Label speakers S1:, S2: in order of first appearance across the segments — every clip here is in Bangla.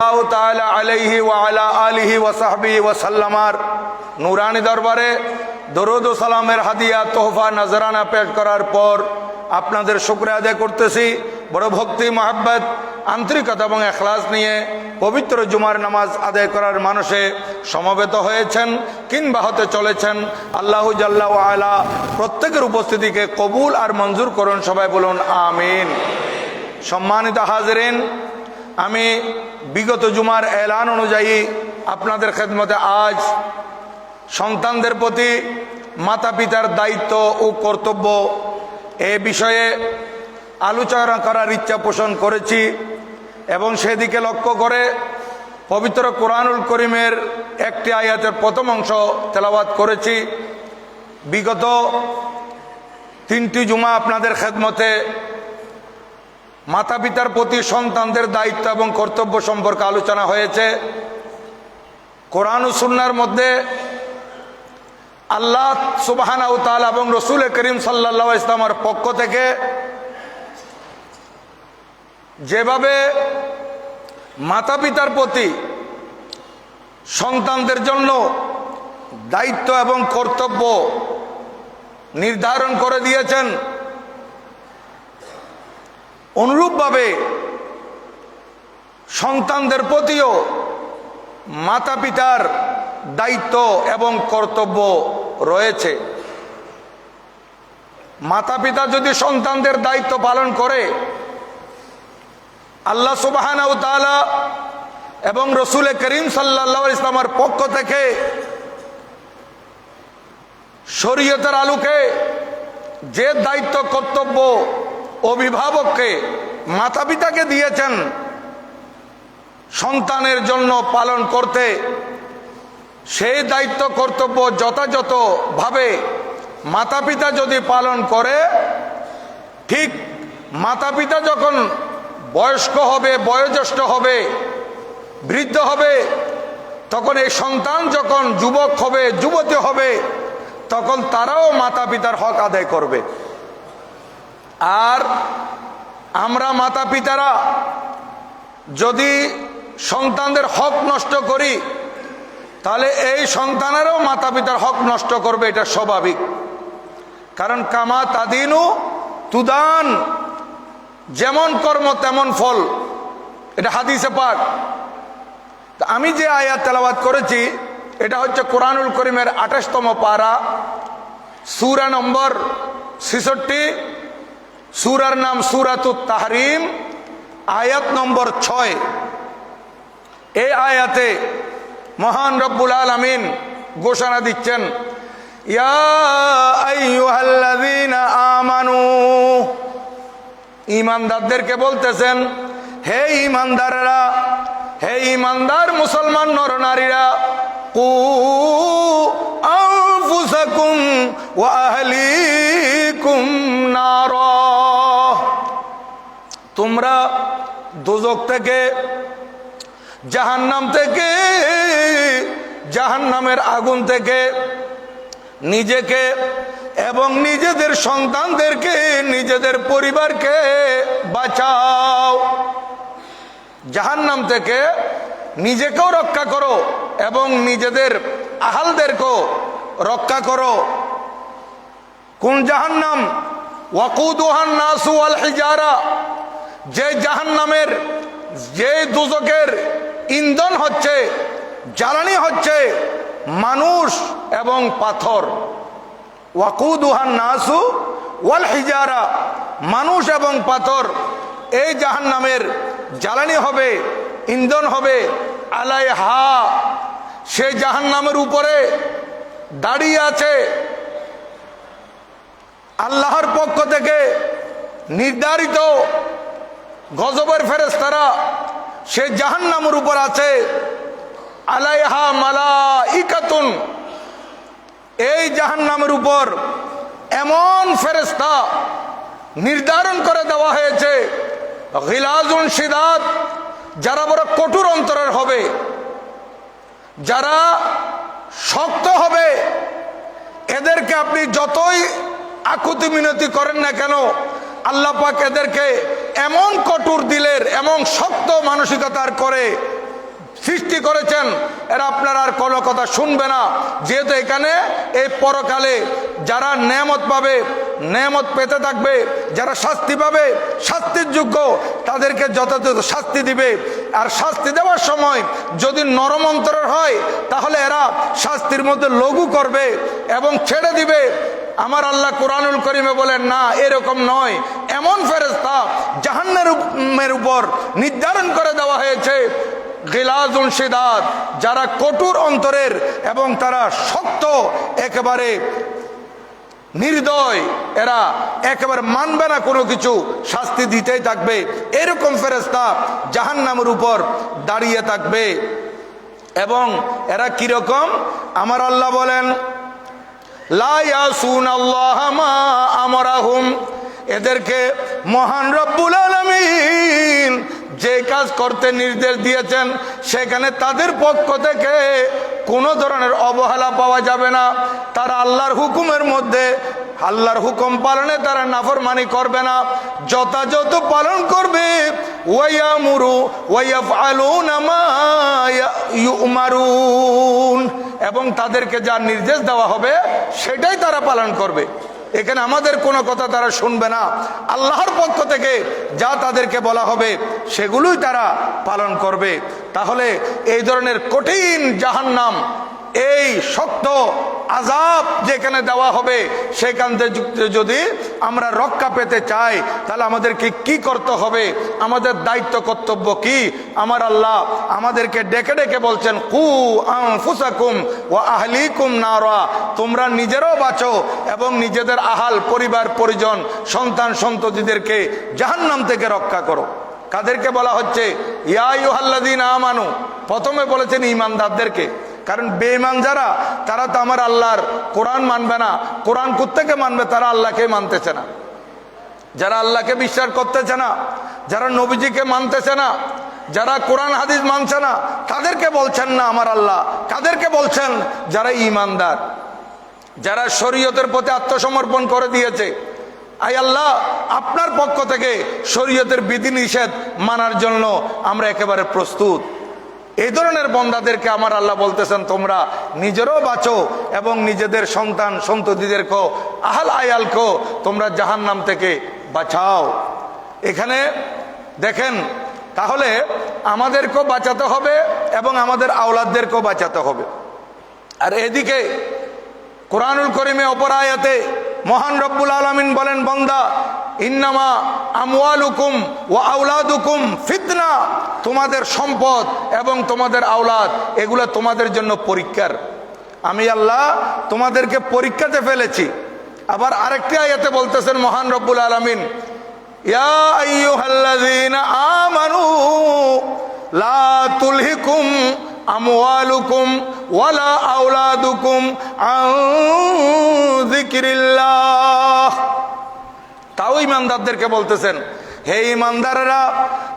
S1: আলাইহি ওয়া আলা আলিহি ওয়া সাহবিহি ওয়া সাল্লামার নুরানি দরবারে দরুদ ও সালামের হাদিয়া তোহফা নজরানা পেশ করার পর আপনাদের শুকরিয়া আদায় করতেছি। বড় ভক্তি মহব্বত আন্তরিকতা এবং ইখলাস নিয়ে পবিত্র জুমার নামাজ আদায় করার মানুষে সমবেত হয়েছেন কিংবা হতে চলেছেন। আল্লাহু জাল্লা ওয়া আলা প্রত্যেকের উপস্থিতিকে কবুল আর মঞ্জুর করুন, সবাই বলুন আমিন। সম্মানিত হাজিরিন, আমি বিগত জুমার এলান অনুযায়ী আপনাদের খেদমতে আজ সন্তানদের প্রতি মাতা পিতার দায়িত্ব ও কর্তব্য এ বিষয়ে আলোচনা করার ইচ্ছা পোষণ করেছি এবং সেদিকে লক্ষ্য করে পবিত্র কোরআনুল করিমের একটি আয়াতের প্রথম অংশ তেলাওয়াত করেছি। বিগত 3টি জুমা আপনাদের খেদমতে মাতা পিতার প্রতি সন্তানদের দায়িত্ব এবং কর্তব্য সম্পর্কে আলোচনা হয়েছে। কোরআন ও সুন্নাহর মধ্যে আল্লাহ সুবহানাহু ওয়া তাআলা এবং রাসূল করিম সাল্লাল্লাহু আলাইহি ওয়াসাল্লামের পক্ষ থেকে যেভাবে মাতা পিতার প্রতি সন্তানদের জন্য দায়িত্ব এবং কর্তব্য নির্ধারণ করে দিয়েছেন, অনুরূপভাবে সন্তানদের প্রতিও মাতা পিতার দায়িত্ব এবং কর্তব্য রয়েছে। মাতা পিতা যদি সন্তানদের দায়িত্ব পালন করে, আল্লাহ সুবহানাহু ওয়া তাআলা এবং রাসূল করিম সাল্লাল্লাহু আলাইহি ওয়াসাল্লামের পক্ষ থেকে শরীয়তের আলোকে যে দায়িত্ব কর্তব্য অভিভাবককে মাতা পিতাকে দিয়েছেন সন্তানের জন্য পালন করতে, সেই দায়িত্ব কর্তব্য যথাযথভাবে মাতা পিতা যদি পালন করে, ঠিক মাতা পিতা যখন বয়স্ক হবে, বয়োজ্যেষ্ঠ হবে, বৃদ্ধ হবে, তখন এই সন্তান যখন যুবক হবে, যুবতী হবে, তখন তারাও মাতা পিতার হক আদায় করবে। আর আমরা মাতা পিতারা যদি সন্তানদের হক নষ্ট করি, তাহলে এই সন্তানেরও মাতা পিতার হক নষ্ট করবে, এটা স্বাভাবিক। কারণ কামা তাদিনু তুদান, যেমন কর্ম তেমন ফল, এটা হাদিসে পাক। আমি যে আয়াত তেলাওয়াত করেছি এটা হচ্ছে কোরআনুল করিমের 28তম পারা, সূরা নম্বর 66, সূরার নাম সূরাতুত তাহরিম, আয়াত নম্বর 6। এই আয়াতে মহান রব্বুল আলামিন ঘোষণা দিচ্ছেন, ইয়া আইয়ুহাল্লাযীনা আমানু, ঈমানদারদেরকে বলতেছেন, হে ঈমানদাররা, হে ঈমানদার মুসলমান নরনারীরা, কু আনফুসাকুম ওয়া আহলিকুম নারা, তোমরা দোজখ থেকে, জাহান্নাম থেকে, জাহান্নামের আগুন থেকে নিজেকে এবং নিজেদের সন্তানদেরকে, নিজেদের পরিবারকে বাঁচাও। জাহান্নাম থেকে নিজেকেও রক্ষা করো এবং নিজেদের আহালদেরকেও রক্ষা করো। কোন জাহান্নাম? ওয়াকুদুহান নাসু ওয়াল হিজারা, যে জাহান্নামের, যে দুজকের ইন্ধন হচ্ছে, জ্বালানি হচ্ছে মানুষ এবং পাথর। ওয়াকুদুহান নাসু ওয়াল হিজারা, মানুষ এবং পাথর এই জাহান্নামের জ্বালানি হবে, ইন্ধন হবে। আলাইহা, সেই জাহান্নামের উপরে দাঁড়িয়ে আছে আল্লাহর পক্ষ থেকে নির্ধারিত গজবের ফেরেশতারা, সেই জাহান্নামের উপর আছে। আলাইহা মালাইকাতুন, এই জাহান্নামের উপর এমন ফেরেশতা নির্ধারণ করে দেওয়া হয়েছে, গিলাজুন শিদাদ, যারা বড় কঠোর অন্তরের হবে, যারা শক্ত হবে। এদেরকে আপনি যতই আকুতি মিনতি করেন না কেন, আল্লাহ পাক এদেরকে এমন কঠোর দিলের, এমন শক্ত মানসিকতার করে সৃষ্টি করেছেন, এরা আপনার আর কোনো কথা শুনবে না। যেহেতু এখানে এই পরকালে যারা নেয়ামত পাবে, নেয়ামত পেতে থাকবে, যারা শাস্তি পাবে, শাস্তির যোগ্য, তাদেরকে যথাযথ শাস্তি দিবে। আর শাস্তি দেওয়ার সময় যদি নরম অন্তরের হয়, তাহলে এরা শাস্তির মধ্যে লঘু করবে এবং ছেড়ে দিবে। আমার আল্লাহ কুরআনুল কারীমে বলেন, না, এরকম নয়। এমন ফেরেশতা জাহান্নামের উপর নির্ধারণ করে দেওয়া হয়েছে, গিলাজুন শিদাদ, যারা কঠোর অন্তরের এবং তারা শক্ত, একেবারে নির্দয়, এরা একেবারে মানবে না কোনো কিছু, শাস্তি দিতেই থাকবে। এরকম ফেরেশতা জাহান্নামের উপর দাঁড়িয়ে থাকবে। এবং এরা কিরকম? আমার আল্লাহ বলেন, লা ইয়াসুনাল্লাহা মা আমারাহুম, এদেরকে মহান রব্বুল আলামিন যে কাজ করতে নির্দেশ দিয়েছেন, সেখানে তাদের পক্ষ থেকে কোনো ধরনের অবহেলা পাওয়া যাবে না। তারা আল্লাহর হুকুমের মধ্যে, আল্লাহর হুকুম পালনে তারা নাফরমানি করবে না, যথাযথ পালন করবে। ওয়ায়ামুরু ওয়ায়াফআলুনা মা ইউমারুন, এবং তাদেরকে যা নির্দেশ দেওয়া হবে সেটাই তারা পালন করবে। এখানে আমাদের কোনো কথা তারা শুনবে না। আল্লাহর পক্ষ থেকে যা তাদেরকে বলা হবে সেগুলোই তারা পালন করবে। তাহলে এই ধরনের কঠিন জাহান্নাম, এই শক্ত আযাব যেখানে দেওয়া হবে, সেখান থেকে যদি আমরা রক্ষা পেতে চাই, তাহলে আমাদেরকে কি করতে হবে, আমাদের দায়িত্ব কর্তব্য কি? আমার আল্লাহ আমাদেরকে ডেকে ডেকে বলছেন, কু আনফুসাকুম ওয়া আহলিকুম নারা, তোমরা নিজেরাও বাঁচো এবং নিজেদের আহাল, পরিবার পরিজন, সন্তান সন্ততিদেরকে জাহান্নাম থেকে রক্ষা করো। কাদেরকে বলা হচ্ছে? ইয়া আইয়ুহাল্লাযীনা আমানু, প্রথমে বলেছেন ঈমানদারদেরকে। কারণ বেঈমান যারা, তারা তো আমার আল্লাহর কোরআন মানবে না। কোরআন কোত্থেকে মানবে? তারা আল্লাহকে মানতেছে না। যারা আল্লাহকে বিশ্বাস করতেছে না, যারা নবীজিকে মানতেছে না, যারা কোরআন হাদিস মানছে না, তাদেরকে বলছেন না আমার আল্লাহ। কাদেরকে বলছেন? যারা ঈমানদার, যারা শরীয়তের প্রতি আত্মসমর্পণ করে দিয়েছে। আই আল্লাহ, আপনার পক্ষ থেকে শরীয়তের বিধিনিষেধ মানার জন্য আমরা একেবারে প্রস্তুত। এই ধরনের বন্দাদেরকে আমার আল্লাহ বলতেছেন, তোমরা নিজেরও বাঁচো এবং নিজেদের সন্তান সন্ততিদেরকেও, আহাল আয়ালকেও তোমরা জাহান্নাম থেকে বাঁচাও। এখানে দেখেন, তাহলে আমাদেরকেও বাঁচাতে হবে এবং আমাদের আওলাদদেরকেও বাঁচাতে হবে। আর এদিকে কুরআনুল কারীমে অপর আয়াতে মহান রব্বুল আলামিন বলেন, বান্দা, ইন্নামা আমওয়ালুকুম ওয়া আওলাদুকুম ফিতনা, তোমাদের সম্পদ এবং তোমাদের আওলাদ এগুলো তোমাদের জন্য পরীক্ষার। আমি আল্লাহ তোমাদেরকে পরীক্ষাতে ফেলেছি। আবার আরেকটি আয়াতে বলতেছেন মহান রব্বুল আলামিন, ইয়া আইয়ুহাল্লাযীনা আমানু লা তুলহিকুম আমওয়ালুকুম ওয়ালা আওলাদুকুম আন যিকরিল্লাহ। তাও ঈমানদারদেরকে বলতেছেন, হে ঈমানদারেরা,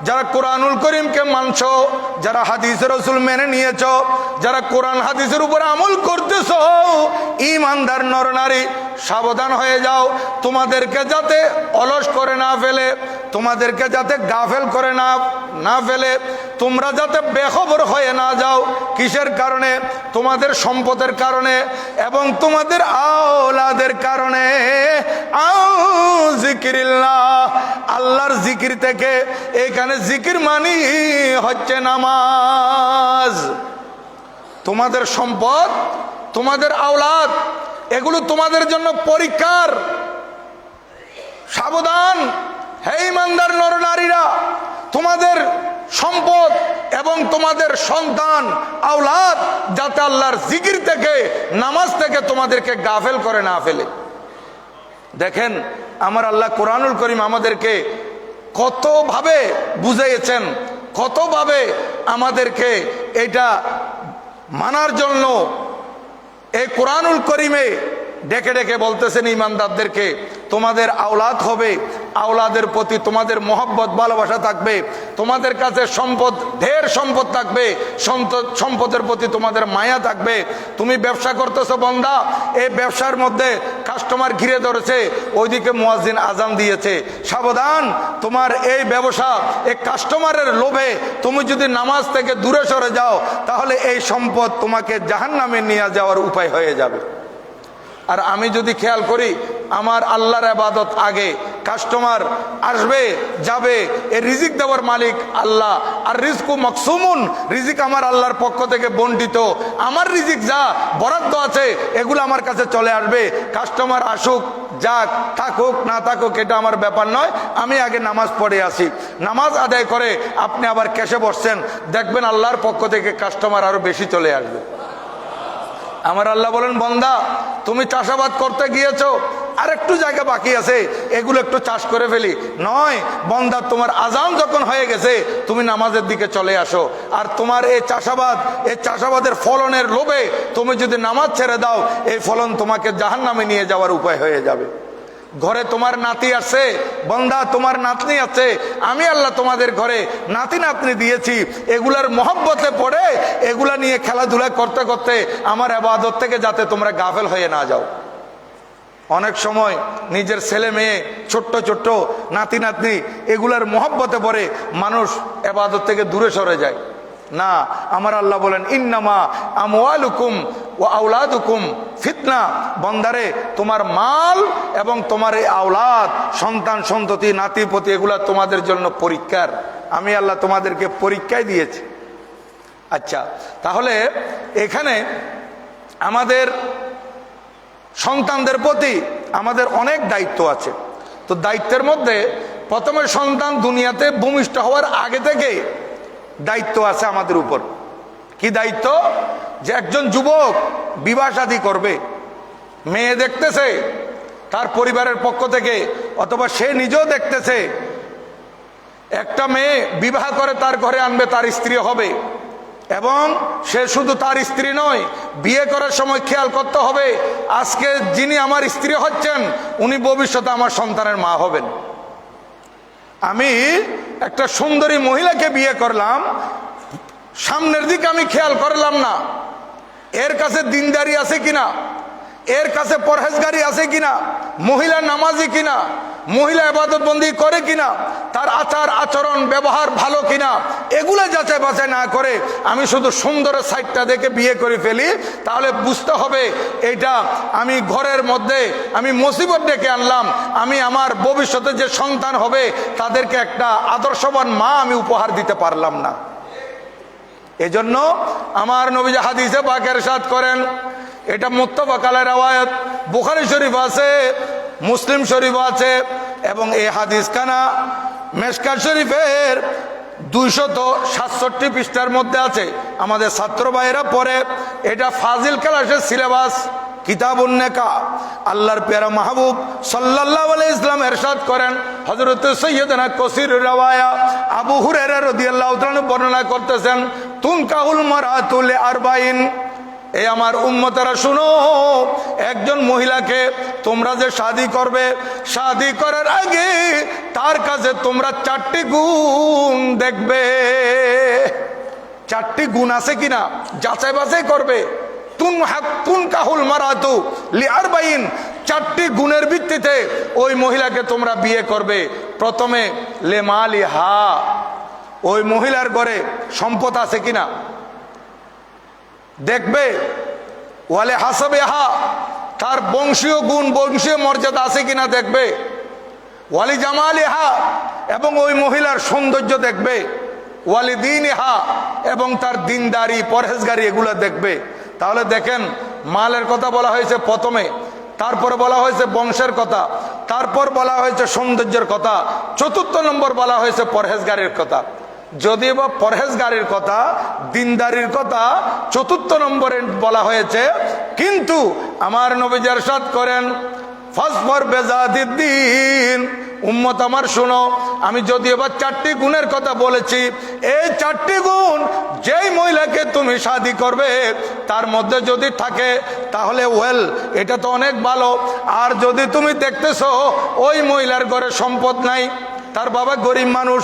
S1: যারা কোরআনুল কারীমকে মানছো, যারা হাদিসের রাসূল মেনে নিয়েছো, যারা কোরআন হাদিসের উপর আমল করতেছো, ঈমানদার নরনারী, সাবধান হয়ে যাও। তোমাদেরকে যাতে অলস করে না ফেলে, তোমাদেরকে যাতে গাফেল করে না ফেলে, তোমরা যাতে বেখবর হয়ে না যাও। কিসের কারণে? তোমাদের সম্পদের কারণে এবং তোমাদের আওলাদের কারণে। জিকিরিল্লাহ, আল্লাহর জিকির থেকে। এখানে জিকির মানি হচ্ছে নামাজ। তোমাদের সম্পদ, তোমাদের আওলাদ, এগুলো তোমাদের জন্য পরীক্ষার। সাবধান হে ঈমানদার নরনারীরা, তোমাদের সম্পদ এবং তোমাদের সন্তান আওলাদ যাতে আল্লাহর জিকির থেকে, নামাজ থেকে তোমাদেরকে গাফেল করে না ফেলে। দেখেন আমার আল্লাহ কোরআনুল কারীম আমাদেরকে কতভাবে বুঝিয়েছেন, কতভাবে আমাদেরকে এটা মানার জন্য এই কোরআনুল কারীমে ডেকে ডেকে বলতেছেন ঈমানদারদেরকে, তোমাদের আওলাদ হবে, আওলাদের প্রতি তোমাদের মহব্বত ভালোবাসা থাকবে, তোমাদের কাছে সম্পদ ঢের সম্পদ থাকবে, সম্পদের প্রতি তোমাদের মায়া থাকবে। তুমি ব্যবসা করতেছো বান্দা, এই ব্যবসার মধ্যে কাস্টমার ঘিরে ধরেছে, ওইদিকে মুয়াজ্জিন আজান দিয়েছে, সাবধান তোমার এই ব্যবসা এই কাস্টমারের লোভে তুমি যদি নামাজ থেকে দূরে সরে যাও তাহলে এই সম্পদ তোমাকে জাহান্নামে নিয়ে যাওয়ার উপায় হয়ে যাবে। আর আমি যদি খেয়াল করি আমার আল্লাহর ইবাদত আগে, কাস্টমার আসবে যাবে, এর রিজিক দেওয়ার মালিক আল্লাহ, আর রিজকু মাকসুমুন, রিজিক আমার আল্লাহর পক্ষ থেকে বন্টিত, আমার রিজিক যা বরাদ্দ আছে এগুলো আমার কাছে চলে আসবে। কাস্টমার আসুক যাক, থাকুক না থাকুক এটা আমার ব্যাপার নয়, আমি আগে নামাজ পড়ে আসি। নামাজ আদায় করে আপনি আবার ক্যাশে বসছেন, দেখবেন আল্লাহর পক্ষ থেকে কাস্টমার আরো বেশি চলে আসবে। আমার আল্লাহ বলেন বান্দা তুমি চাষাবাদ করতে গিয়েছো, আর একটু জায়গা বাকি আছে, এগুলো একটু চাষ করে ফেলি, নয় বান্দা তোমার আজান যখন হয়ে গেছে তুমি নামাজের দিকে চলে আসো। আর তোমার এই চাষাবাদের ফলনের লোভে তুমি যদি নামাজ ছেড়ে দাও এই ফলন তোমাকে জাহান্নামে নিয়ে যাওয়ার উপায় হয়ে যাবে। ঘরে তোমার নাতি আছে বান্দা, তোমার নাতনি আছে, আমি আল্লাহ তোমাদের ঘরে নাতি নাতনি দিয়েছি, এগুলার মহব্বতে পড়ে এগুলা নিয়ে খেলাধুলা করতে করতে আমার ইবাদত থেকে যাতে তোমরা গাফেল হয়ে না যাও। অনেক সময় নিজের ছেলে মেয়ে ছোট্ট ছোট্ট নাতি নাতনি এগুলার মহব্বতে পড়ে মানুষ ইবাদত থেকে দূরে সরে যায়। না, আমার আল্লাহ বলেন ইন্নামা আমওয়ালুকুম ওয়া আওলাদুকুম ফিতনা, বান্দারে তোমার মাল এবং তোমার এই আওলাদ সন্তান সন্ততি নাতি পতি এগুলা তোমাদের জন্য পরীক্ষার, আমি আল্লাহ তোমাদেরকে পরীক্ষায় দিয়েছি। আচ্ছা, তাহলে এখানে আমাদের সন্তানদের প্রতি আমাদের অনেক দায়িত্ব আছে। তো দায়িত্বের মধ্যে প্রথমে সন্তান দুনিয়াতে ভূমিষ্ঠ হওয়ার আগে থেকে দায়িত্ব আছে আমাদের উপর। কি দায়িত্ব? যে একজন যুবক বিবাহ শাদী করবে, মেয়ে দেখতেছে তার পরিবারের পক্ষ থেকে, অথবা সে নিজেও দেখতেছে একটা মেয়ে বিবাহ করে তার ঘরে আনবে, তার স্ত্রী হবে, এবং সে শুধু তার স্ত্রী নয়, বিয়ে করার সময় খেয়াল করতে হবে আজকে যিনি আমার স্ত্রী হচ্ছেন উনি ভবিষ্যতে আমার সন্তানের মা হবেন। আমি একটা সুন্দরী মহিলাকে বিয়ে করলাম, সামনের দিকে আমি খেয়াল করলাম না এর কাছে দিনদারি আছে কিনা, এর কাছে পরহেজগারি আছে কিনা, মহিলা নামাজি কিনা, মহিলা ইবাদত বন্দি করে কিনা, তার আচার আচরণ ব্যবহার ভালো কিনা, এগুলো যাচাই বাছাই না করে আমি শুধু সুন্দরের সাইডটা দেখে বিয়ে করে ফেলি, তাহলে বুঝতে হবে এটা আমি ঘরের মধ্যে আমি মুসিবত ডেকে আনলাম। আমি আমার ভবিষ্যতে যে সন্তান হবে তাদেরকে একটা আদর্শবান মা আমি উপহার দিতে পারলাম না। এজন্য আমার নবী হাদিসে পাক ইরশাদ করেন, এটা মুত্তাফাক আলাইহি রাওয়ায়াত, বুখারী শরীফ আছে, মুসলিম শরীফ আছে, এবং এই হাদিস খানা মেশকাত শরীফের 267 পৃষ্ঠার মধ্যে আছে। আমাদের ছাত্র ভাইয়েরা পড়ে, এটা ফাজিল ক্লাসের সিলেবাস, কিতাবুন নিকাহ। আল্লাহর প্যারা মাহবুব সাল্লাল্লাহু আলাইহি ওয়াসাল্লাম ইরশাদ করেন, হযরত সাইয়্যিদনা কসির রাওয়ায়া আবু হুরায়রা রাদিয়াল্লাহু তাআলা বর্ণনা করতেছেন, তুনকাহুল মারাতু লিআরবাইন, এই আমার উম্মতেরা শুনো, একজন মহিলাকে তোমরা যে শাদী করবে, শাদী করার আগে তার কাছে তোমরা 4টি গুণ দেখবে। 4টি গুণ আছে কিনা যাচাই বাছাই করবে। তুনকাহুল মারাতু লিআরবাইন, 4টি গুণের ভিত্তিতে ওই মহিলাকে তোমরা বিয়ে করবে। প্রথমে লেমালিহা, ওই মহিলার ঘরে সম্পদ আছে কিনা দেখবে। ওয়ালে হাসাবেহা, তার বংশীয় গুণ বংশীয় মর্যাদা আছে কিনা দেখবে। ওয়ালি জামালিহা, এবং ওই মহিলার সৌন্দর্য দেখবে। ওয়ালি দীনিহা, এবং তার দিনদারি পরহেজগারি এগুলো দেখবে। তাহলে দেখেন, মালের কথা বলা হয়েছে প্রথমে, তারপরে বলা হয়েছে বংশের কথা, তারপর বলা হয়েছে সৌন্দর্যের কথা, 4র্থ নম্বর বলা হয়েছে পরহেজগারির কথা। যদিও বা পরহেজগারির কথা দিনদারির কথা 4র্থ নম্বরে বলা হয়েছে, কিন্তু আমার নবী ইরশাদ করেন ফাসফর বেজাদিদ্দিন, উম্মত আমার শোনো, আমি যদিও বা 4টি গুণের কথা বলেছি, এই 4টি গুণ যেই মহিলাকে তুমি তুমি শাদি করবে তার মধ্যে যদি থাকে তাহলে ওয়েল, এটা তো অনেক ভালো। আর যদি তুমি দেখতেছো ওই মহিলার ঘরে সম্পদ নাই, তার বাবা গরিব মানুষ,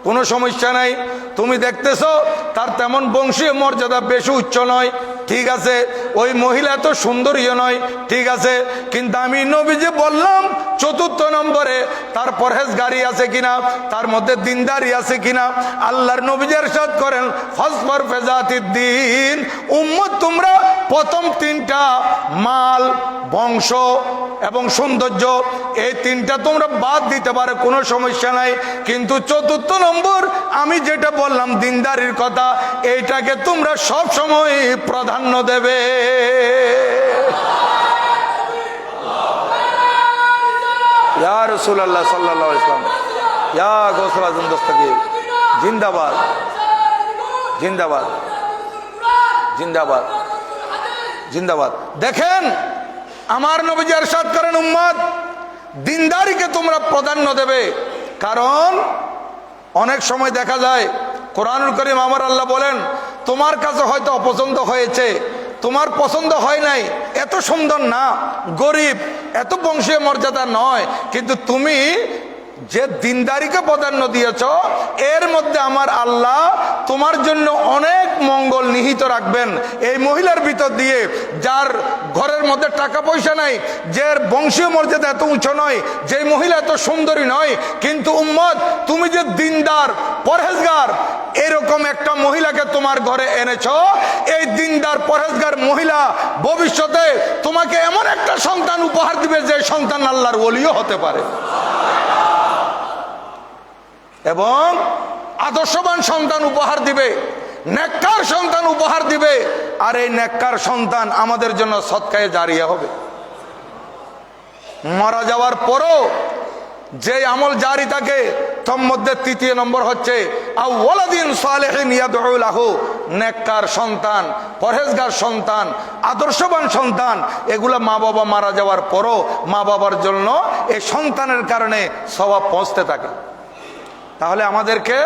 S1: কোনো সমস্যা নাই। তুমি দেখতেছো তার তেমন বংশীয় মর্যাদা বেশি উচ্চ নয়, ঠিক আছে। ওই মহিলা তো সুন্দরীও নয়, ঠিক আছে। কিন্তু আমি নবীজি বললাম চতুর্থ নম্বরে তার পরহেজগারি আছে কিনা, তার মধ্যে দিনদারি আছে কিনা। আল্লাহর নবীজি ইরশাদ করেন ফাসফার ফিযাতিদ্দিন, উম্মত তোমরা প্রথম তিনটা মাল, বংশ এবং সৌন্দর্য, এই তিনটা তোমরা বাদ দিতে পারো, কোনো সমস্যা নাই। কিন্তু চতুর্থ নম্বর আমি যেটা বললাম দিনদারির কথা, এইটাকে তোমরা সব সময় প্রাধান্য দেবে। ইয়া রাসূলুল্লাহ সাল্লাল্লাহু আলাইহি ওয়াসাল্লাম, ইয়া গৌসুল আজম দস্তগীর, জিন্দাবাদ জিন্দাবাদ জিন্দাবাদ জিন্দাবাদ। দেখেন আমার নবীজি ইরশাদ করেন উম্মত দিনদারিকে তোমরা প্রাধান্য দেবে। কারণ অনেক সময় দেখা যায় কোরআনুল কারীম আমার আল্লাহ বলেন তোমার কাছে হয়তো অপছন্দ হয়েছে, তোমার পছন্দ হয় নাই, এত সুন্দর না, গরিব, এত বংশীয় মর্যাদা নয়, কিন্তু তুমি যে দিনদারিকে প্রাধান্য দিয়েছ এর মধ্যে আমার আল্লাহ তোমার জন্য অনেক মঙ্গল নিহিত রাখবেন। এই মহিলার ভিতর দিয়ে যার ঘরের মধ্যে টাকা পয়সা নাই, যার বংশীয় মর্যাদা এত উঁচু নয়, যে মহিলা এত সুন্দরী নয়, কিন্তু উম্মত তুমি যে দিনদার পরহেজগার এরকম একটা মহিলাকে তোমার ঘরে এনেছ, এই দিনদার পরহেজগার মহিলা ভবিষ্যতে তোমাকে এমন একটা সন্তান উপহার দিবে যে সন্তান আল্লাহর ওলিও হতে পারে এবং আদর্শবান সন্তান উপহার দিবে, নেককার সন্তান উপহার দিবে। আর এই নেককার সন্তান আমাদের জন্য সদকায়ে জারিয়া হবে। মারা যাওয়ার পরও যে আমল জারি থাকে তার মধ্যে তৃতীয় নম্বর হচ্ছে আওয়ালাদিন সালেহিন ইয়াদউ লাহু, নেককার সন্তান, পরহেজগার সন্তান, আদর্শবান সন্তান। এগুলা মা বাবা মারা যাওয়ার পরও মা বাবার জন্য এই সন্তানের কারণে সওয়াব পৌঁছতে থাকে। তাহলে আমাদেরকে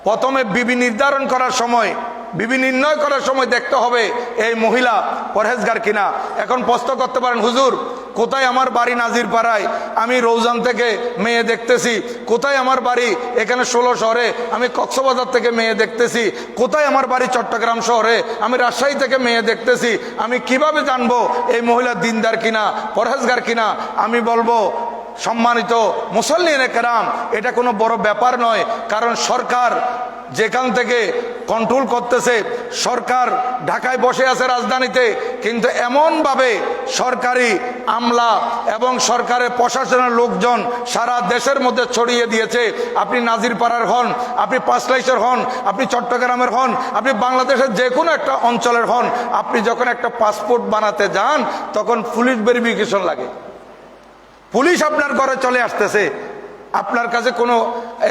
S1: প্রথমে বিবি নির্ধারণ করার সময়, বিবি নির্ণয় করার সময় দেখতে হবে এই মহিলা পরহেজগার কিনা। এখন প্রশ্ন করতে পারেন হুজুর কোথায় আমার বাড়ি নাজির পাড়ায়, আমি রৌজান থেকে মেয়ে দেখতেছি, কোথায় আমার বাড়ি এখানে 16 শহরে, আমি কক্সবাজার থেকে মেয়ে দেখতেছি, কোথায় আমার বাড়ি চট্টগ্রাম শহরে, আমি রাজশাহী থেকে মেয়ে দেখতেছি, আমি কিভাবে জানবো এই মহিলা দিনদার কিনা, পরহেজগার কিনা? আমি বলবো সম্মানিত মুসল্লিনে কেরাম, এটা কোনো বড় ব্যাপার নয়। কারণ সরকার যেখান থেকে কন্ট্রোল করতেছে, সরকার ঢাকায় বসে আছে রাজধানীতে, কিন্তু এমনভাবে সরকারি আমলা এবং সরকারের প্রশাসনের লোকজন সারা দেশের মধ্যে ছড়িয়ে দিয়েছে। আপনি নাজিরপাড়ার হন, আপনি পাঁচলাইশের হন, আপনি চট্টগ্রামের হন, আপনি বাংলাদেশের যে কোনো একটা অঞ্চলের হন, আপনি যখন একটা পাসপোর্ট বানাতে যান তখন পুলিশ ভেরিফিকেশন লাগে। পুলিশ আপনার ঘরে চলে আসতেছে, আপনার কাছে কোনো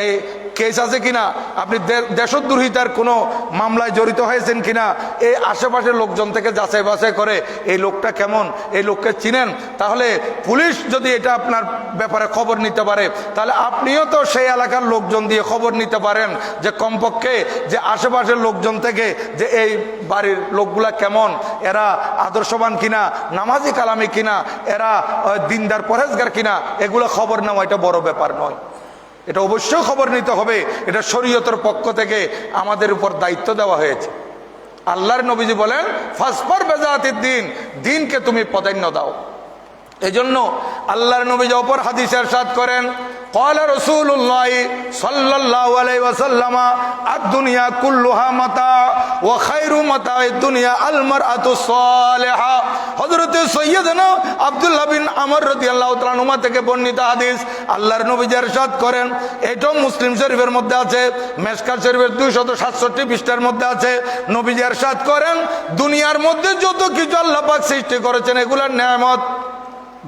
S1: এই কেস আছে কিনা, আপনি দেশদ্রোহিতার কোনো মামলায় জড়িত হয়েছেন কিনা, এই আশেপাশের লোকজন থেকে যাচাই বাছাই করে এই লোকটা কেমন, এই লোককে চিনেন। তাহলে পুলিশ যদি এটা আপনার ব্যাপারে খবর নিতে পারে, তাহলে আপনিও তো সেই এলাকার লোকজন দিয়ে খবর নিতে পারেন যে কমপক্ষে যে আশেপাশের লোকজন থেকে যে এই বাড়ির লোকগুলা কেমন, এরা আদর্শবান কিনা, নামাজি কালামি কিনা, এরা দিনদার পরহেজগার কিনা, এগুলো খবর নেওয়া এটা বড় ব্যাপার নয়। এটা অবশ্যই খবর নিতে হবে, এটা শরীয়তের পক্ষ থেকে আমাদের উপর দায়িত্ব দেওয়া হয়েছে। আল্লাহর নবীজি বলেন ফাসফার বিযাতিদ্দিন, দিনকে তুমি প্রাধান্য দাও। এজন্য আল্লাহর নবী অপর হাদিসে ইরশাদ করেন ক্বালা রাসূলুল্লাহ সাল্লাল্লাহু আলাইহি ওয়াসাল্লাম আদ-দুনিয়া কুল্লুহা মাতা ওয়া খায়রু মাতা'id দুনিয়া আল মারআতু সালিহা। হযরত সাইয়্যিদনা আব্দুল্লাহ বিন আমর রাদিয়াল্লাহু তাআলা আনহু থেকে বর্ণিত হাদিস। আল্লাহর নবী ইরশাদ করেন, এটাও মুসলিম শরীফের মধ্যে আছে, মিশকাত শরীফের 267 পৃষ্ঠার মধ্যে আছে। নবী ইরশাদ করেন দুনিয়ার মধ্যে যত কিছু আল্লাহ পাক সৃষ্টি করেছেন এগুলোর নেয়ামত।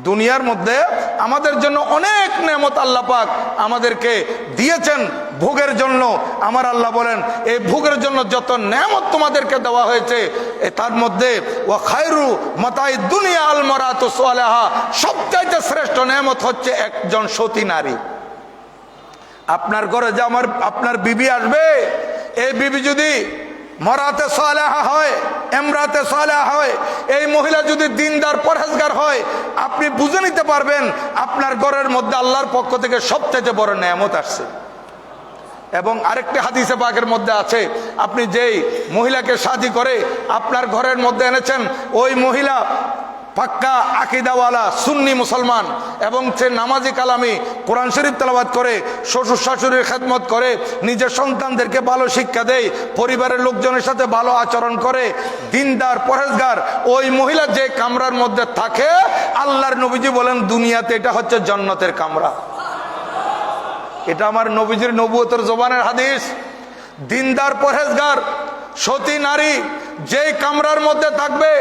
S1: দুনিয়ার মধ্যে আমাদের জন্য অনেক নেয়ামত আল্লাহ পাক আমাদেরকে দিয়েছেন ভোগের জন্য। আমার আল্লাহ বলেন এই ভোগের জন্য যত নেয়ামত তোমাদেরকে দেওয়া হয়েছে তার মধ্যে ওয়া খায়রু মাতা'id দুনিয়া আল মারআতু সালিহা, সবচাইতে শ্রেষ্ঠ নেয়ামত হচ্ছে একজন সতী নারী। আপনার ঘরে যে আপনার বিবি আসবে, এই বিবি যদি মরাতে সালেহা হয়, এমরাতে সালেহা হয়। এই মহিলা যদি দিনদার পরহেজগার হয়, আপনি বুঝে নিতে পারবেন আপনার ঘরের মধ্যে আল্লাহর পক্ষ থেকে সবচেয়ে বড় নেয়ামত আসছে। এবং আরেকটি হাদিসে পাকের মধ্যে আছে, আপনি যেই মহিলাকে শাদী করে আপনার ঘরের মধ্যে এনেছেন, ওই মহিলা পাক্কা আকিদাওয়ালা সুন্নি মুসলমান এবং সে নামাজি কালামি কোরআন শরীফ তেলাওয়াত করে, শ্বশুর শাশুড়ির খেদমত করে, নিজের সন্তানদেরকে ভালো শিক্ষা দেয়, পরিবারের লোকজনের সাথে ভালো আচরণ করে, দিনদার পরহেজগার, ওই মহিলা যে কামরার মধ্যে থাকে, আল্লাহর নবীজি বলেন দুনিয়াতে এটা হচ্ছে জান্নাতের কামরা। এটা আমার নবীজির নবুয়তের জবানের হাদিস। দিনদার পরহেজগার সতী নারী যেই কামরার মধ্যে থাকবে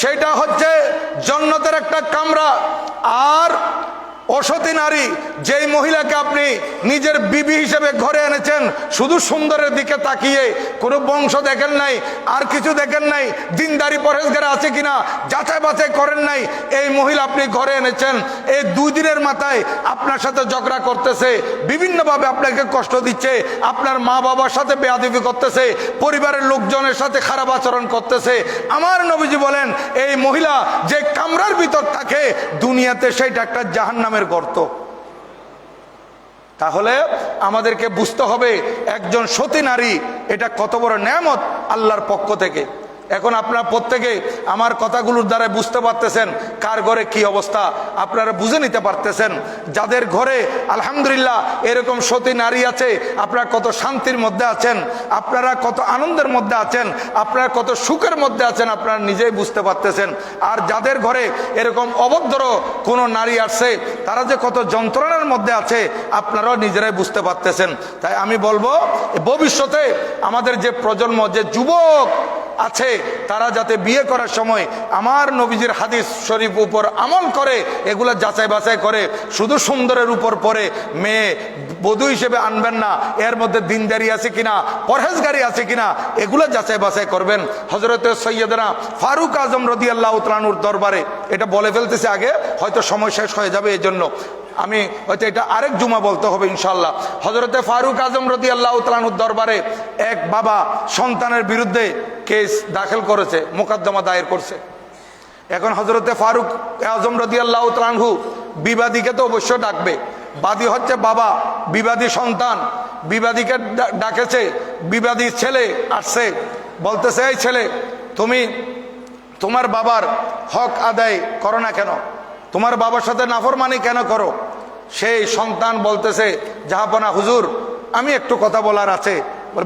S1: সেটা হচ্ছে জান্নাতের একটা কামরা। আর অসতী নারী যেই মহিলাকে আপনি নিজের বিবি হিসেবে ঘরে এনেছেন, শুধু সুন্দরের দিকে তাকিয়ে কোনো বংশ দেখেন নাই, আর কিছু দেখেন নাই, দিনদারি পরহেজগার আছে কিনা যাচাই বাছাই করেন নাই, এই মহিলা আপনি ঘরে এনেছেন, এই 2 দিনের মাথায় আপনার সাথে ঝগড়া করতেছে, বিভিন্নভাবে আপনাকে কষ্ট দিচ্ছে, আপনার মা বাবার সাথে বেয়াদবি করতেছে, পরিবারের লোকজনের সাথে খারাপ আচরণ করতেছে। আমার নবীজি বলেন এই মহিলা যে কামরার ভিতর থাকে দুনিয়াতে সেইটা একটা জাহান্নামের গর্ত। তাহলে আমাদেরকে বুঝতে হবে একজন সতী নারী এটা কত বড় নেয়ামত আল্লাহর পক্ষ থেকে। এখন আপনারা প্রত্যেকে আমার কথাগুলোর দ্বারা বুঝতে পারতেছেন কার ঘরে কি অবস্থা, আপনারা বুঝে নিতে পারতেছেন। যাদের ঘরে আলহামদুলিল্লাহ এরকম সতী নারী আছে, আপনারা কত শান্তির মধ্যে আছেন, আপনারা কত আনন্দের মধ্যে আছেন, আপনারা কত সুখের মধ্যে আছেন, আপনারা নিজেই বুঝতে পারতেছেন। আর যাদের ঘরে এরকম অভদ্র কোনো নারী আসছে, তারা যে কত যন্ত্রণার মধ্যে আছে আপনারাও নিজেরাই বুঝতে পারতেছেন। তাই আমি বলবো ভবিষ্যতে আমাদের যে প্রজন্ম, যে যুবক আছে, তারা যাতে বিয়ে করার সময় আমার নবীজির হাদিস শরীফ উপর আমল করে, এগুলা যাচাই বাছাই করে, শুধু সুন্দরের উপর পরে মেয়ে বধূ হিসেবে আনবেন না, এর মধ্যে দিনদারি আছে কিনা, পরহেজগারি আছে কিনা, এগুলা যাচাই বাছাই করবেন। হযরত সৈয়দনা ফারুক আজম রাদিয়াল্লাহু তাআলা আনহুর দরবারে, এটা বলে ফেলতেছে আগে, হয়তো সময় শেষ হয়ে যাবে, এই জন্য আমি হয়তো এটা আরেক জুমা বলতে হবে ইনশাল্লাহ। হযরতে ফারুক আজম রাদিয়াল্লাহু তাআলা আনহুর দরবারে এক বাবা সন্তানের বিরুদ্ধে কেস দাখিল করেছে, মোকদ্দমা দায়ের করছে। এখন হযরতে ফারুক আজম রাদিয়াল্লাহু তাআলা আনহু বিবাদীকে তো অবশ্য ডাকবে, বাদী হচ্ছে বাবা, বিবাদী সন্তান, বিবাদীকে ডাকেছে। বিবাদী ছেলে আসছে, বলতেছে এই ছেলে, তুমি তোমার বাবার হক আদায় করো না কেন, তোমার বাবার সাথে নাফরমানি কেন করো? সেই সন্তান বলতেছে জাহাপনা হুজুর, আমি একটু কথা বলার আছে।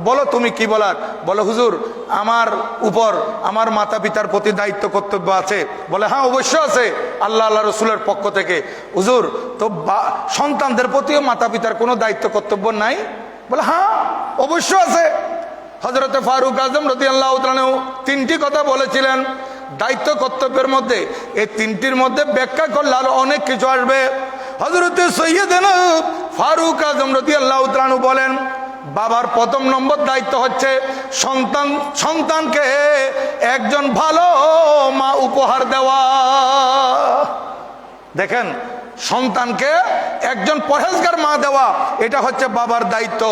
S1: বলো তুমি কি বলার? বলে হুজুর, আমার উপর আমার মাতা পিতার প্রতি দায়িত্ব কর্তব্য আছে। বলে হ্যাঁ অবশ্য আছে, আল্লাহ আল্লাহ রসুলের পক্ষ থেকে। হুজুর তো সন্তানদের প্রতিও মাতা পিতার কোনো দায়িত্ব কর্তব্য নাই? বলে হ্যাঁ অবশ্য আছে। হযরতে ফারুক আজম রাদিয়াল্লাহু তাআলা 3টি কথা বলেছিলেন দায়িত্ব কর্তব্যের মধ্যে। এই 3টির মধ্যে ব্যাখ্যা করলে আরো অনেক কিছু আসবে। হযরতে সৈয়দনা ফারুক আজম রাদিয়াল্লাহু তাআলা বলেন, বাবার প্রথম নম্বর দায়িত্ব হচ্ছে সন্তানকে একজন ভালো মা উপহার দেওয়া। দেখেন, সন্তানকে একজন পরহেজগার মা দেওয়া, এটা হচ্ছে বাবার দায়িত্ব।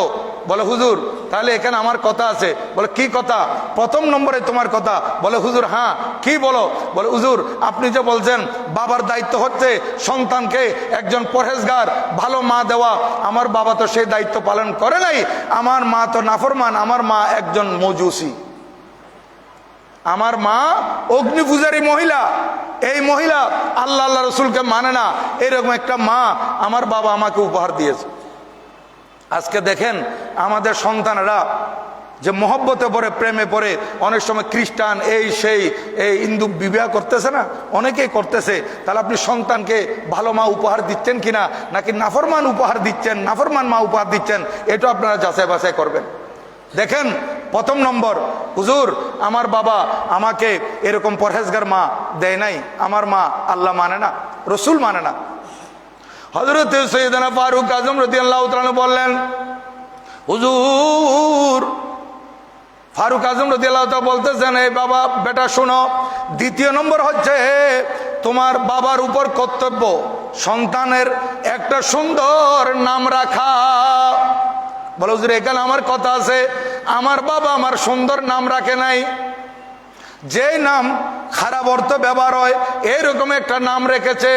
S1: বলে হুজুর তাহলে এখানে আমার কথা আছে। বলে কি কথা? প্রথম নম্বরে তোমার কথা। বলে হুজুর হ্যাঁ কি বলো? বলে হুজুর আপনি যে বলছেন বাবার দায়িত্ব হচ্ছে সন্তানকে একজন পরহেজগার ভালো মা দেওয়া, আমার বাবা তো সেই দায়িত্ব পালন করে নাই। আমার মা তো নাফরমান, আমার মা একজন মজুসি, আমার মা অগ্নি পূজারী মহিলা। এই মহিলা আল্লাহ আল্লাহ রসুলকে মানে না, এরকম একটা মা আমার বাবা আমাকে উপহার দিয়েছে। আজকে দেখেন আমাদের সন্তানেরা যে মহব্বতে পড়ে, প্রেমে পড়ে, অনেক সময় খ্রিস্টান এই সেই এই হিন্দু বিবাহ করতেছে না, অনেকেই করতেছে। তাহলে আপনি সন্তানকে ভালো মা উপহার দিচ্ছেন কিনা, নাকি নাফরমান উপহার দিচ্ছেন, নাফরমান মা উপহার দিচ্ছেন, এটা আপনারা যাচাই বাছাই করবেন। দেখেন, প্রথম নম্বর, হুজুর আমার বাবা আমাকে এরকম পরহেজগার মা দেয় নাই, আমার মা আল্লাহ মানে না, রসুল মানে না। হযরত সৈয়দনা ফারুক আজম রাদিয়াল্লাহু তাআলা বললেন, হুজুর ফারুক আজম রাদিয়াল্লাহু তাআলা বলতেছেন, এই বাবা বেটা শোনো, দ্বিতীয় নম্বর হচ্ছে তোমার বাবার উপর কর্তব্য সন্তানের একটা সুন্দর নাম রাখা। বলে হুজুর এখানে আমার কথা আছে, আমার বাবা আমার সুন্দর নাম রাখে নাই, যেই নাম খারাপ অর্থ ব্যবহার হয় এইরকম একটা নাম রেখেছে,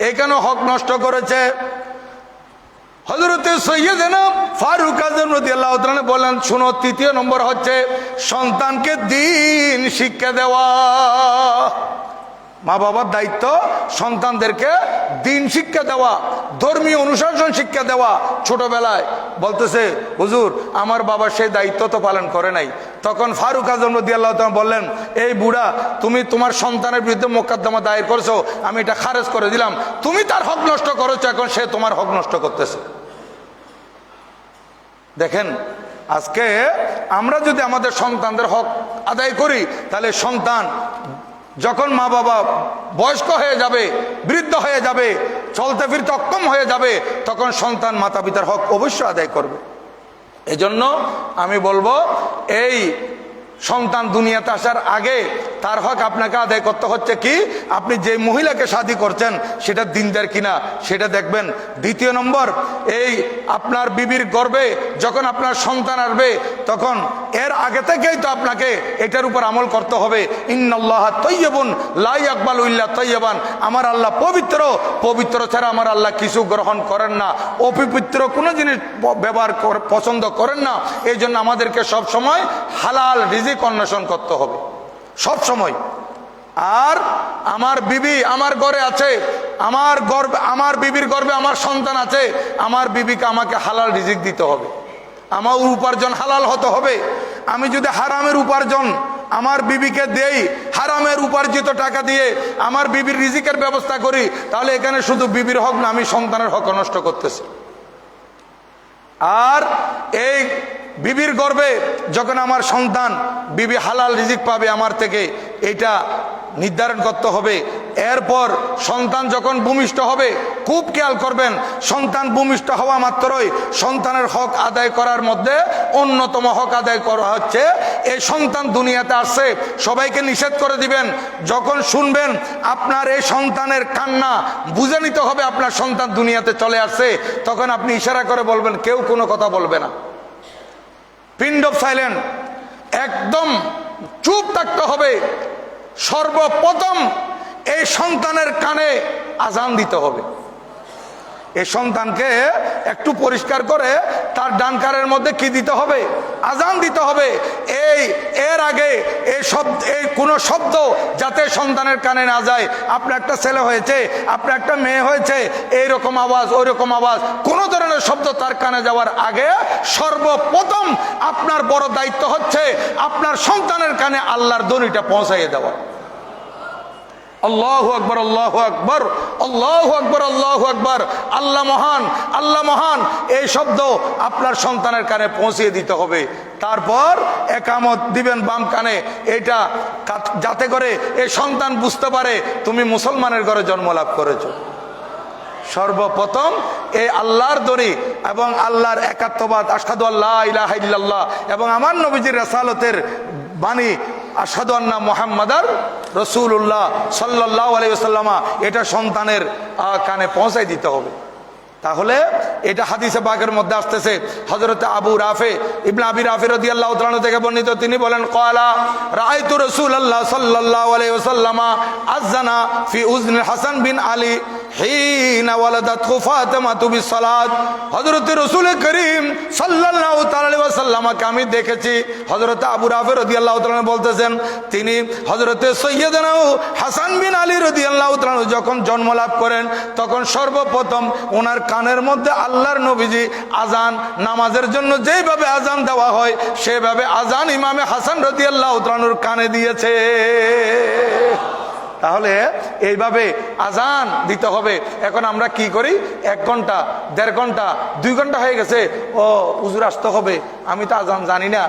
S1: এখানে হক নষ্ট করেছে। হযরতে সৈয়দনা ফারুক আযম রাদিয়াল্লাহু তাআলা বলেন, শুনো, তৃতীয় নম্বর হচ্ছে সন্তানকে দ্বীন শিক্ষা দেওয়া। মা বাবার দায়িত্ব সন্তানদেরকে দ্বীন শিক্ষা দেওয়া, ধর্মীয় অনুশাসন শিক্ষা দেওয়া। ছোটবেলায় বলতেছে, হুজুর আমার বাবা সেই দায়িত্ব তো পালন করে নাই। তখন ফারুক আযম রাদিয়াল্লাহু তাআলা বললেন, এই বুড়া, তুমি তোমার সন্তানের বিরুদ্ধে মোকদ্দমা দায়ের করেছো, আমি এটা খারেজ করে দিলাম। তুমি তার হক নষ্ট করেছো, এখন সে তোমার হক নষ্ট করতেছে। দেখেন, আজকে আমরা যদি আমাদের সন্তানদের হক আদায় করি, তাহলে সন্তান যখন মা বাবা বয়স্ক হয়ে যাবে, বৃদ্ধ হয়ে যাবে, চলতে ফিরতে অক্ষম হয়ে যাবে, তখন সন্তান মাতা পিতার হক অবশ্যই আদায় করবে। এজন্য আমি বলবো, এই সন্তান দুনিয়াতে আসার আগে তার হক আপনাকে আদায় করতে হচ্ছে কি, আপনি যে মহিলাকে শাদী করছেন সেটা দিনদার কিনা সেটা দেখবেন। দ্বিতীয় নম্বর, এই আপনার বিবির গর্ভে যখন আপনার সন্তান আসবে, তখন এর আগে থেকেই তো আপনাকে এটার উপর আমল করতে হবে। ইন্নাল্লাহা তাইয়্যিবুন লা ইয়াকবালু ইল্লা তাইয়্যিবান, আমার আল্লাহ পবিত্র, পবিত্র ছাড়া আমার আল্লাহ কিছু গ্রহণ করেন না, অপবিত্র কোনো জিনিস ব্যবহার পছন্দ করেন না। এই জন্য আমাদেরকে সব সময় হালাল রিজিক অন্বেষণ করতে হবে, সব সময়। আর আমার বিবি আমার ঘরে আছে, আমার বিবির গর্ভে আমার সন্তান আছে, আমার বিবিকে আমাকে হালাল রিজিক দিতে হবে, আমার উপার্জন হালাল হতে হবে। আমি যদি হারামের উপার্জন আমার বিবিকে দেই, হারামের উপার্জিত টাকা দিয়ে আমার বিবির রিজিকের ব্যবস্থা করি, তাহলে এখানে শুধু বিবির হক না, আমি সন্তানের হক নষ্ট করতেছি। আর এই বিবির গর্ভে যখন আমার সন্তান, বিবি হালাল রিজিক পাবে আমার থেকে, এটা নির্ধারণ করতে হবে। এরপর সন্তান যখন ভূমিষ্ঠ হবে, খুব খেয়াল করবেন, সন্তান ভূমিষ্ঠ হওয়া মাত্রই সন্তানের হক আদায় করার মধ্যে অন্যতম হক আদায় করা হচ্ছে, এই সন্তান দুনিয়াতে আসছে, সবাইকে নিষেধ করে দিবেন। যখন শুনবেন আপনার এই সন্তানের কান্না, বুঝে নিতে হবে আপনার সন্তান দুনিয়াতে চলে আসছে, তখন আপনি ইশারা করে বলবেন, কেউ কোনো কথা বলবে না, পিন অফ সাইলেন্ট, একদম চুপ থাকতে হবে। সর্বপ্রথম এই সন্তানের কানে আজান দিতে হবে। এই সন্তানকে একটু পরিষ্কার করে তার ডান কানের মধ্যে কি দিতে হবে, আজান দিতে হবে। এর আগে এই কোনো শব্দ যাতে সন্তানের কানে না যায়। আপনার একটা ছেলে হয়েছে, আপনার একটা মেয়ে হয়েছে, এইরকম আওয়াজ, ওই রকম আওয়াজ, কোনো ধরনের শব্দ তার কানে যাওয়ার আগে সর্বপ্রথম আপনার বড় দায়িত্ব হচ্ছে আপনার সন্তানের কানে আল্লাহর ধ্বনিটা পৌঁছাইয়ে দেওয়া। আল্লাহু আকবার, আল্লাহু আকবার, আল্লাহু আকবার, আল্লাহু আকবার, আল্লাহ মহান, আল্লাহ মহান, এই শব্দ আপনার সন্তানের কানে পৌঁছিয়ে দিতে হবে। তারপর একামত দিবেন বাম কানে, এটা যাতে করে এই সন্তান বুঝতে পারে তুমি মুসলমানের ঘরে জন্ম লাভ করেছো। সর্বপ্রথম এই আল্লাহর দড়ি এবং আল্লাহর একাত্মবাদ, আশহাদু আল্লা ইলাহা ইল্লাল্লাহ, এবং আমার নবীজির রাসালতের বাণী আশহাদু আন্না মুহাম্মাদার রাসূলুল্লাহ সাল্লাল্লাহু আলাইহি ওয়াসাল্লাম, এটা সন্তানের কানে পৌঁছাই দিতে হবে। তাহলে এটা হাদিসে পাকের মধ্যে আসতেছে, হযরত আবু রাফে ইবনে আবি রাফি রাদিয়াল্লাহু তাআলা থেকে বর্ণিত, তিনি বলেন, ক্বালা রাআইতু রাসূলুল্লাহ সাল্লাল্লাহু আলাইহি ওয়াসাল্লাম আযানা ফি উযনিল হাসান বিন আলী হিনা ওয়ালাদাতহু ফাতিমাতু বিসসালাত। হযরত রাসূল করিম সাল্লাল্লাহু তাআলা আলাইহি ওয়াসাল্লামকে আমি দেখেছি। হযরত আবু রাফি রাদিয়াল্লাহু তাআলা বলতেছেন, তিনি হযরত সাইয়্যিদানা হাসান বিন আলী রাদিয়াল্লাহু তাআলা যখন জন্ম লাভ করেন, তখন সর্বপ্রথম ওনার কানের মধ্যে আল্লাহর নবীজি আজান, নামাজের জন্য যেভাবে আজান দেওয়া হয় সেভাবে আজান ইমামে হাসান রাদিয়াল্লাহু তাআলার কানে দিয়েছে। তাহলে এইভাবে আজান দিতে হবে। এখন আমরা কি করি, 1 ঘন্টা, 1.5 ঘন্টা, 2 ঘন্টা হয়ে গেছে, ও হুজুর আসতে হবে, আমি তো আজান জানি না।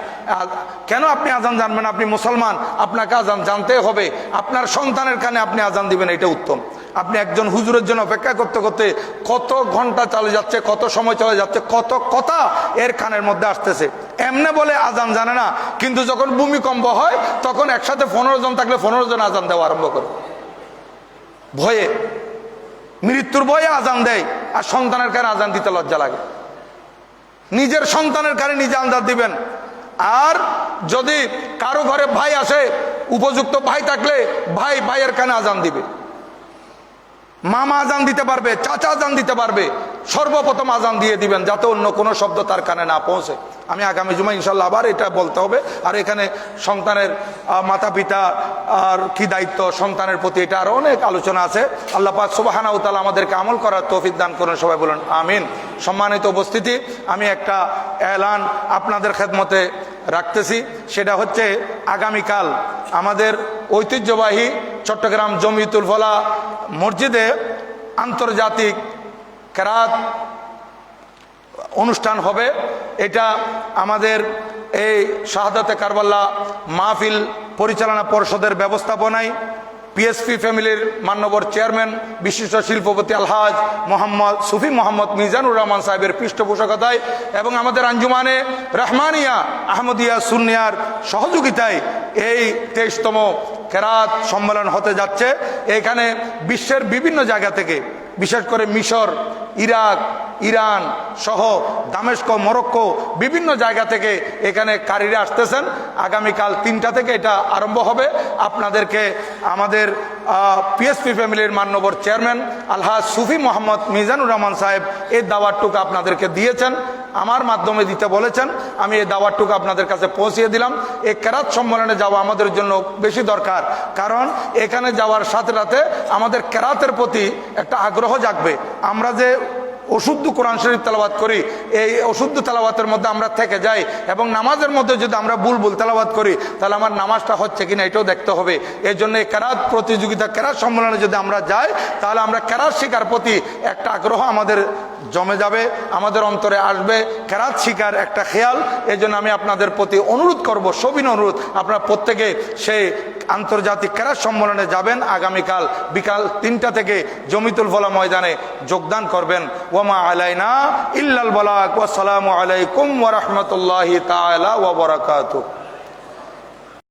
S1: কেন আপনি আজান জানবেন? আপনি মুসলমান, আপনাকে আজান জানতে হবে। আপনার সন্তানের কানে আপনি আজান দিবেন, এটা উত্তম। আপনি একজন হুজুরের জন্য অপেক্ষা করতে করতে কত ঘন্টা চলে যাচ্ছে, কত সময় চলে যাচ্ছে, কত কথা এর কানের মধ্যে আসতেছে। এমনে বলে আজান জানে না, কিন্তু যখন ভূমিকম্প হয় তখন একসাথে 15 জন থাকলে 15 জন আজান দেওয়া আরম্ভ করে, ভয়ে, মৃত্যুর ভয়ে আজান দেয়। আর সন্তানের কানে আজান দিতে লজ্জা লাগে। নিজের সন্তানের কানে নিজে আজান দিবেন। আর যদি কারো ঘরে ভাই আসে, উপযুক্ত ভাই থাকলে ভাইয়ের কানে আজান দিবে, মামা আজান দিতে পারবে, চাচা আজান দিতে পারবে, সর্বপ্রথম আজান দিয়ে দিবেন যাতে অন্য কোনো শব্দ তার কানে না পৌঁছে। আমি আগামী জুমা ইনশাল্লাহ আবার এটা বলতে হবে। আর এখানে সন্তানের মাতা পিতা আর কি দায়িত্ব, সন্তানের প্রতি এটা আরো অনেক আলোচনা আছে। আল্লাহ পাক সুবহানাহু ওয়া তাআলা আমাদেরকে আমল করার তৌফিক দান করুন, সবাই বলুন আমিন। সম্মানিত উপস্থিতি, আমি একটা এলান আপনাদের খেদমতে রাখতেছি, সেটা হচ্ছে আগামীকাল আমাদের ঐতিহ্যবাহী চট্টগ্রাম জমিয়তুল ফলাহ মসজিদে আন্তর্জাতিক কেরাত অনুষ্ঠান হবে। এটা আমাদের এই শাহাদাতে কারবাল্লা মাহফিল পরিচালনা পর্ষদের ব্যবস্থাপনায় পিএসপি ফ্যামিলির মান্যবর চেয়ারম্যান বিশিষ্ট শিল্পপতি আলহাজ সুফি মোহাম্মদ মিজানুর রহমান সাহেবের পৃষ্ঠপোষকতায় এবং আমাদের আঞ্জুমানে রহমানিয়া আহমদিয়া সুন্নিয়ার সহযোগিতায় এই 23তম কেরাত সম্মেলন হতে যাচ্ছে। এখানে বিশ্বের বিভিন্ন জায়গা থেকে, বিশেষ করে মিশর, ইরাক, ইরান সহ দামেস্ক, মরক্কো বিভিন্ন জায়গা থেকে এখানে কারীরা আসতেছেন। আগামীকাল 3টা থেকে এটা আরম্ভ হবে। আপনাদেরকে আমাদের পিএসপি ফ্যামিলির মান্যবর চেয়ারম্যান আলহাজ সুফি মোহাম্মদ মিজানুর রহমান সাহেব এই দাওয়াতটুকু আপনাদেরকে দিয়েছেন, আমার মাধ্যমে দিতে বলেছেন। আমি এই দাওয়াতটুকু আপনাদের কাছে পৌঁছিয়ে দিলাম। এই কেরাত সম্মেলনে যাওয়া আমাদের জন্য বেশি দরকার, কারণ এখানে যাওয়ার সাথে সাথে আমাদের কেরাতের প্রতি একটা আগ্রহ জাগবে। আমরা যে অশুদ্ধ কোরআন শরীফ তেলাওয়াত করি, এই অশুদ্ধ তেলাওয়াতের মধ্যে আমরা থেকে যাই এবং নামাজের মধ্যে যদি আমরা বুলবুল তেলাওয়াত করি তাহলে আমার নামাজটা হচ্ছে কিনা এটাও দেখতে হবে। এই জন্য এই কেরাত প্রতিযোগিতা, কেরাত সম্মেলনে যদি আমরা যাই তাহলে আমরা কেরাত শিকার প্রতি একটা আগ্রহ আমাদের জমে যাবে, আমাদের অন্তরে আসবে কেরাত শিকার একটা খেয়াল। এই জন্য আমি আপনাদের প্রতি অনুরোধ করব, সবিন অনুরোধ, আপনারা প্রত্যেকে সেই আন্তর্জাতিক কেরাত সম্মেলনে যাবেন। আগামীকাল বিকাল 3টা থেকে জমিতুল ফলাহ ময়দানে যোগদান করবেন। ওয়ামা আলাইনা ইল্লাল বালাগ। ওয়াসসালামু আলাইকুম ওয়া রাহমাতুল্লাহি তাআলা ওয়া বারাকাতুহু।